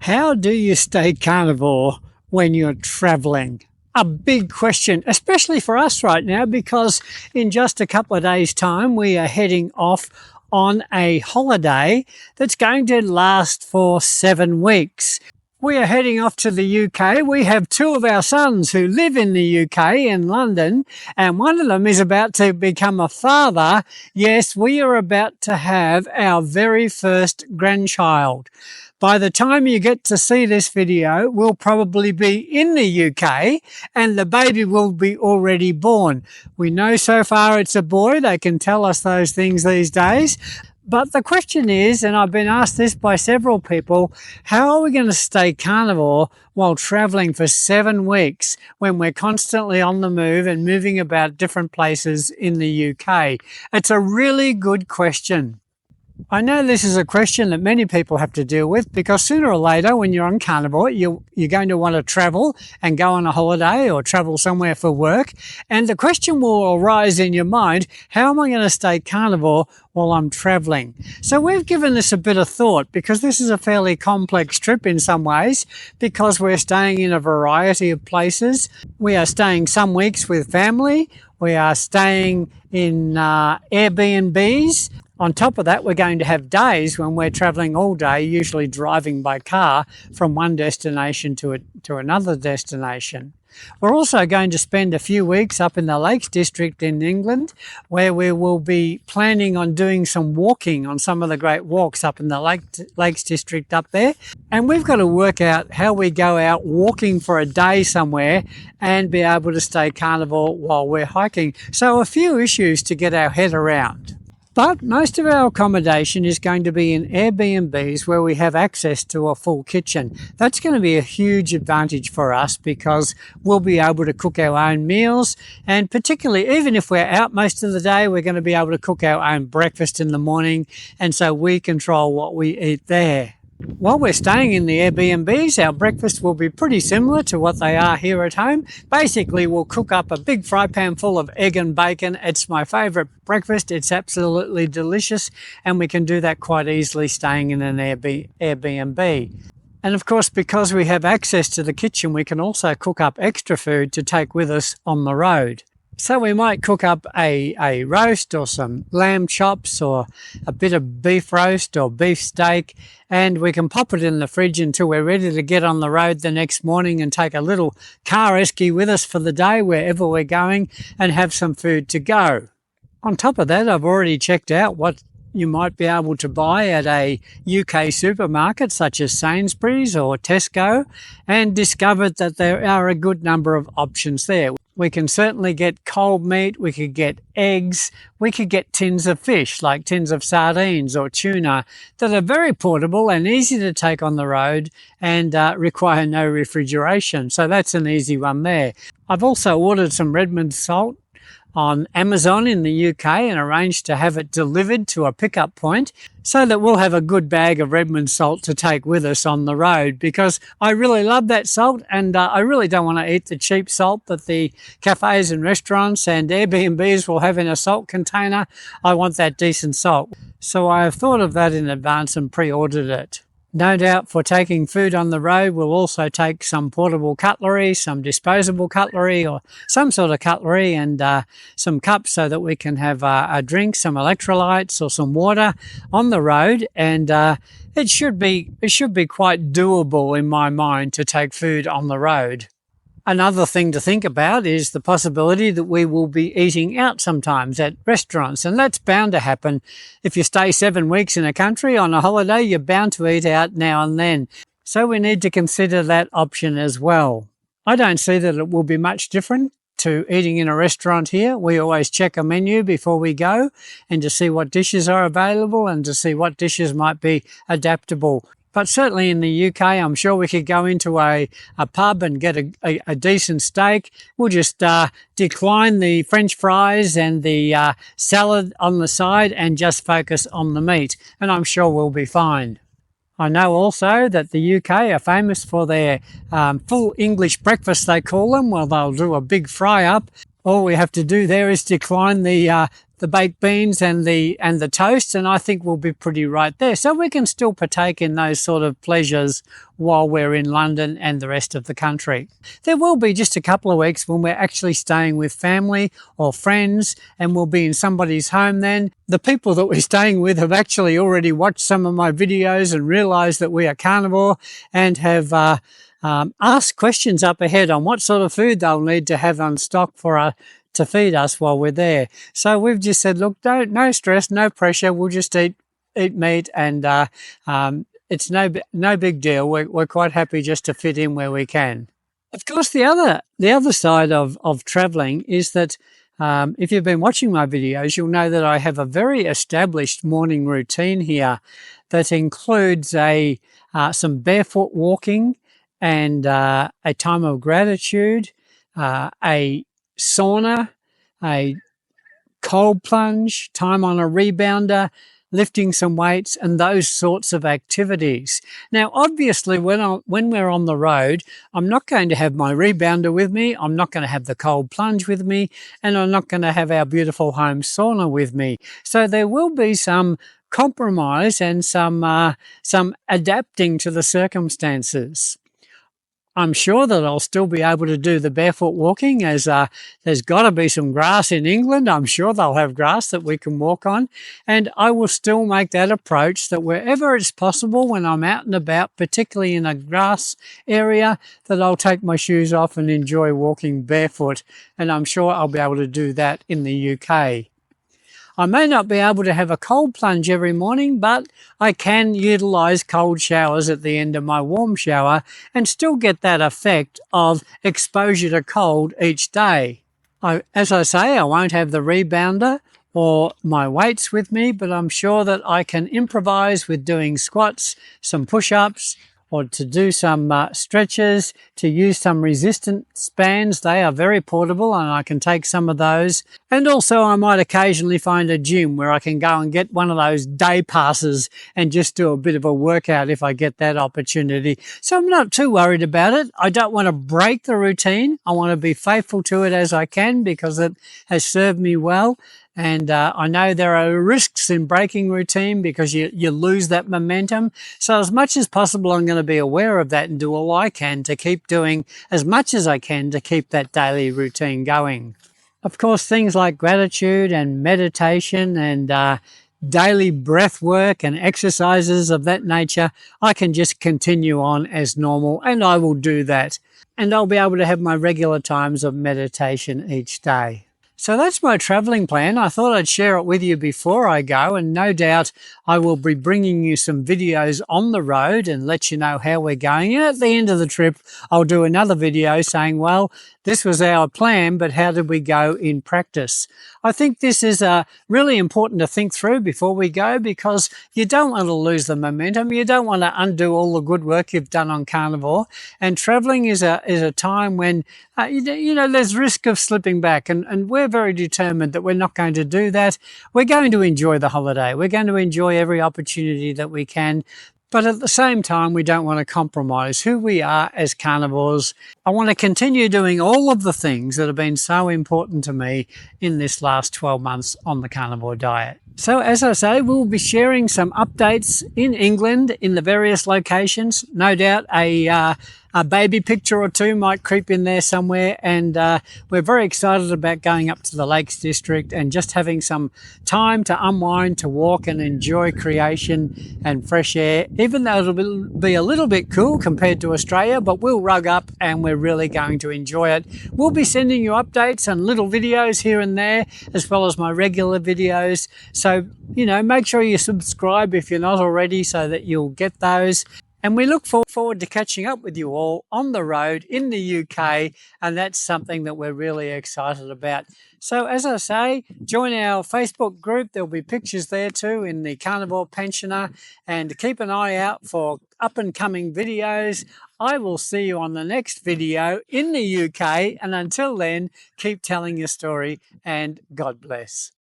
How do you stay carnivore when you're traveling? A big question, especially for us right now, because in just a couple of days' time, we are heading off on a holiday that's going to last for 7 weeks. We are heading off to the UK. We have 2 of our sons who live in the UK, in London, and one of them is about to become a father. Yes, we are about to have our very first grandchild. By the time you get to see this video, we'll probably be in the UK and the baby will be already born. We know so far it's a boy. They can tell us those things these days. But the question is, and I've been asked this by several people, how are we going to stay carnivore while traveling for 7 weeks when we're constantly on the move and moving about different places in the UK? It's a really good question. I know this is a question that many people have to deal with because sooner or later when you're on carnivore, you're going to want to travel and go on a holiday or travel somewhere for work. And the question will arise in your mind, how am I going to stay carnivore while I'm traveling? So we've given this a bit of thought because this is a fairly complex trip in some ways because we're staying in a variety of places. We are staying some weeks with family. We are staying in Airbnbs. On top of that, we're going to have days when we're traveling all day, usually driving by car from one destination to another destination. We're also going to spend a few weeks up in the Lakes District in England, where we will be planning on doing some walking on some of the great walks up in the Lakes District up there. And we've got to work out how we go out walking for a day somewhere and be able to stay carnivore while we're hiking. So a few issues to get our head around. But most of our accommodation is going to be in Airbnbs where we have access to a full kitchen. That's going to be a huge advantage for us because we'll be able to cook our own meals, and particularly even if we're out most of the day, we're going to be able to cook our own breakfast in the morning, and so we control what we eat there. While we're staying in the Airbnbs, our breakfast will be pretty similar to what they are here at home. Basically, we'll cook up a big fry pan full of egg and bacon. It's my favourite breakfast. It's absolutely delicious, and we can do that quite easily staying in an Airbnb. And of course, because we have access to the kitchen, we can also cook up extra food to take with us on the road. So we might cook up a roast or some lamb chops or a bit of beef roast or beef steak, and we can pop it in the fridge until we're ready to get on the road the next morning and take a little car esky with us for the day wherever we're going and have some food to go. On top of that, I've already checked out what you might be able to buy at a UK supermarket such as Sainsbury's or Tesco, and discovered that there are a good number of options there. We can certainly get cold meat, we could get eggs, we could get tins of fish like tins of sardines or tuna that are very portable and easy to take on the road and require no refrigeration. So that's an easy one there. I've also ordered some Redmond salt on Amazon in the UK and arranged to have it delivered to a pickup point so that we'll have a good bag of Redmond salt to take with us on the road, because I really love that salt, and I really don't want to eat the cheap salt that the cafes and restaurants and Airbnbs will have in a salt container. I want that decent salt. So I have thought of that in advance and pre-ordered it. No doubt for taking food on the road, we'll also take some portable cutlery, some disposable cutlery or some sort of cutlery, and some cups so that we can have a drink, some electrolytes or some water on the road. And it should be quite doable in my mind to take food on the road. Another thing to think about is the possibility that we will be eating out sometimes at restaurants, and that's bound to happen. If you stay 7 weeks in a country on a holiday, you're bound to eat out now and then. So we need to consider that option as well. I don't see that it will be much different to eating in a restaurant here. We always check a menu before we go and to see what dishes are available and to see what dishes might be adaptable. But certainly in the UK, I'm sure we could go into a pub and get a decent steak. We'll just decline the French fries and the salad on the side and just focus on the meat, and I'm sure we'll be fine. I know also that the UK are famous for their full English breakfast, they call them. Well, they'll do a big fry up All we have to do there is decline the baked beans and the toast, and I think we'll be pretty right there. So we can still partake in those sort of pleasures while we're in London and the rest of the country. There will be just a couple of weeks when we're actually staying with family or friends, and we'll be in somebody's home then. The people that we're staying with have actually already watched some of my videos and realised that we are carnivore, and have ask questions up ahead on what sort of food they'll need to have on stock for to feed us while we're there. So we've just said, look, no stress, no pressure. We'll just eat meat, and it's no big deal. We're quite happy just to fit in where we can. Of course, the other side of traveling is that if you've been watching my videos, you'll know that I have a very established morning routine here that includes some barefoot walking, and a time of gratitude, a sauna, a cold plunge, time on a rebounder, lifting some weights, and those sorts of activities. Now, obviously, when we're on the road, I'm not going to have my rebounder with me, I'm not going to have the cold plunge with me, and I'm not going to have our beautiful home sauna with me. So there will be some compromise and some adapting to the circumstances. I'm sure that I'll still be able to do the barefoot walking, as there's got to be some grass in England. I'm sure they'll have grass that we can walk on. And I will still make that approach that wherever it's possible when I'm out and about, particularly in a grass area, that I'll take my shoes off and enjoy walking barefoot. And I'm sure I'll be able to do that in the UK. I may not be able to have a cold plunge every morning, but I can utilise cold showers at the end of my warm shower and still get that effect of exposure to cold each day. As I say, I won't have the rebounder or my weights with me, but I'm sure that I can improvise with doing squats, some push-ups, or to do some stretches, to use some resistance bands. They are very portable and I can take some of those. And also I might occasionally find a gym where I can go and get one of those day passes and just do a bit of a workout if I get that opportunity. So I'm not too worried about it. I don't want to break the routine. I want to be faithful to it as I can, because it has served me well. And I know there are risks in breaking routine because you lose that momentum. So as much as possible, I'm going to be aware of that and do all I can to keep doing as much as I can to keep that daily routine going. Of course, things like gratitude and meditation and daily breath work and exercises of that nature, I can just continue on as normal, and I will do that. And I'll be able to have my regular times of meditation each day. So that's my travelling plan. I thought I'd share it with you before I go, and no doubt I will be bringing you some videos on the road and let you know how we're going. And at the end of the trip, I'll do another video saying, well, this was our plan, but how did we go in practice? I think this is really important to think through before we go, because you don't want to lose the momentum. You don't want to undo all the good work you've done on Carnivore. And travelling is a time when, you know, there's risk of slipping back. And we're very determined that we're not going to do that. We're going to enjoy the holiday. We're going to enjoy every opportunity that we can. But at the same time, we don't want to compromise who we are as carnivores. I want to continue doing all of the things that have been so important to me in this last 12 months on the carnivore diet. So as I say, we'll be sharing some updates in England in the various locations. No doubt a baby picture or two might creep in there somewhere, and we're very excited about going up to the Lakes District and just having some time to unwind, to walk and enjoy creation and fresh air, even though it'll be a little bit cool compared to Australia, but we'll rug up and we're really going to enjoy it. We'll be sending you updates and little videos here and there, as well as my regular videos. So, you know, make sure you subscribe if you're not already, so that you'll get those. And we look forward to catching up with you all on the road in the UK, and that's something that we're really excited about. So as I say, join our Facebook group. There'll be pictures there too in the Carnivore Pensioner, and keep an eye out for up and coming videos. I will see you on the next video in the UK, and until then, keep telling your story, and God bless.